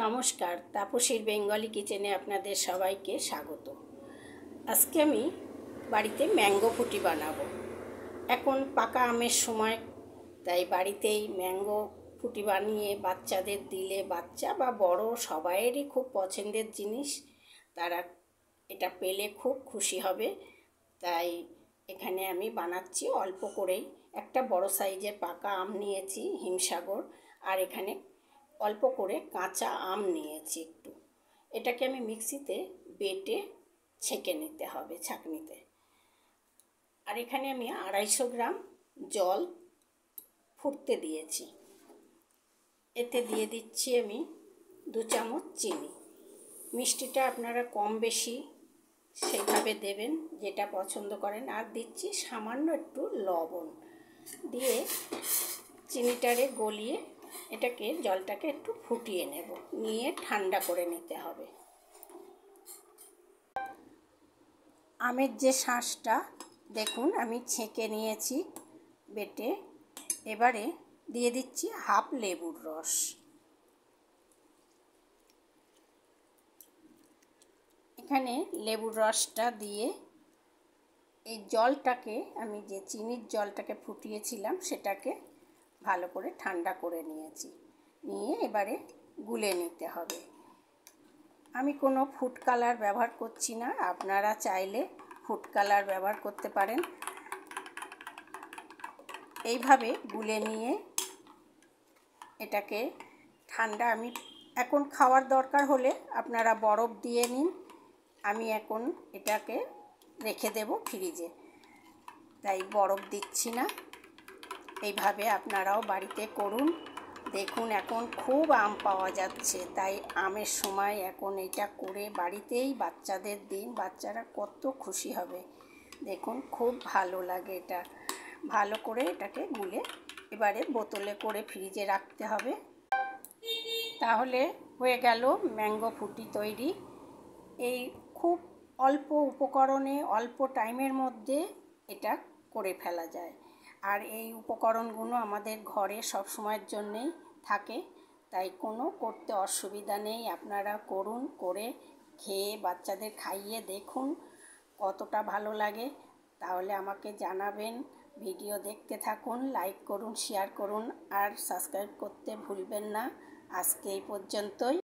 নমস্কার, তাপসীর বেঙ্গলি কিচেনে আপনাদের সবাইকে স্বাগত। আজকে আমি বাড়িতে ম্যাঙ্গো ফুটি বানাবো। এখন পাকা আমের সময়, তাই বাড়িতেই ম্যাঙ্গো ফুটি বানিয়ে বাচ্চাদের দিলে বাচ্চা বা বড় সবাইয়েরই খুব পছন্দের জিনিস। তারা এটা পেলে খুব খুশি হবে। তাই এখানে আমি বানাচ্ছি অল্প করেই। একটা বড় সাইজের পাকা আম নিয়েছি, হিমসাগর, আর এখানে অল্প করে কাঁচা আম নিয়েছি একটু। এটাকে আমি মিক্সিতে বেটে ছেঁকে নিতে হবে ছাঁকনিতে। আর এখানে আমি 250 গ্রাম জল ফুটতে দিয়েছি। এতে দিয়ে দিচ্ছি আমি 2 চামচ চিনি। মিষ্টিটা আপনারা কম বেশি সেইভাবে দেবেন, যেটা পছন্দ করেন। আর দিচ্ছি সামান্য একটু লবণ দিয়ে চিনিটারে গলিয়ে এটাকে জলটাকে একটু ফুটিয়ে নেব, নিয়ে ঠান্ডা করে নিতে হবে। আমের যে শাঁসটা দেখুন আমি ছেঁকে নিয়েছি বেটে। এবারে দিয়ে দিচ্ছি হাফ লেবুর রস। এখানে লেবুর রসটা দিয়ে এই জলটাকে, আমি যে চিনির জলটাকে ফুটিয়েছিলাম সেটাকে ভালো করে ঠান্ডা করে নিয়েছি। নিয়ে এবারে গুলে নিতে হবে। আমি কোনো ফুড কালার ব্যবহার করছি না, আপনারা চাইলে ফুড কালার ব্যবহার করতে পারেন। এইভাবে গুলে নিয়ে এটাকে ঠান্ডা, আমি এখন খাওয়ার দরকার হলে আপনারা বরফ দিয়ে নিন। আমি এখন এটাকে রেখে দেব ফ্রিজে, তাই বরফ দিচ্ছি না। এইভাবে আপনারাও বাড়িতে করুন। দেখুন এখন খুব আম পাওয়া যাচ্ছে, তাই আমের সময় এখন এটা করে বাড়িতেই বাচ্চাদের দিন, বাচ্চারা কত খুশি হবে। দেখুন খুব ভালো লাগে এটা। ভালো করে এটাকে গুলে এবারে বোতলে করে ফ্রিজে রাখতে হবে। তাহলে হয়ে গেল ম্যাঙ্গো ফুটি তৈরি। এই খুব অল্প উপকরণে অল্প টাইমের মধ্যে এটা করে ফেলা যায়। আর এই উপকরণগুলো আমাদের ঘরে সব সময়ের জন্যেই থাকে, তাই কোনো করতে অসুবিধা নেই। আপনারা করুন, করে খেয়ে বাচ্চাদের খাইয়ে দেখুন কতটা ভালো লাগে। তাহলে আমাকে জানাবেন। ভিডিও দেখতে থাকুন, লাইক করুন, শেয়ার করুন আর সাবস্ক্রাইব করতে ভুলবেন না। আজকে এই পর্যন্তই।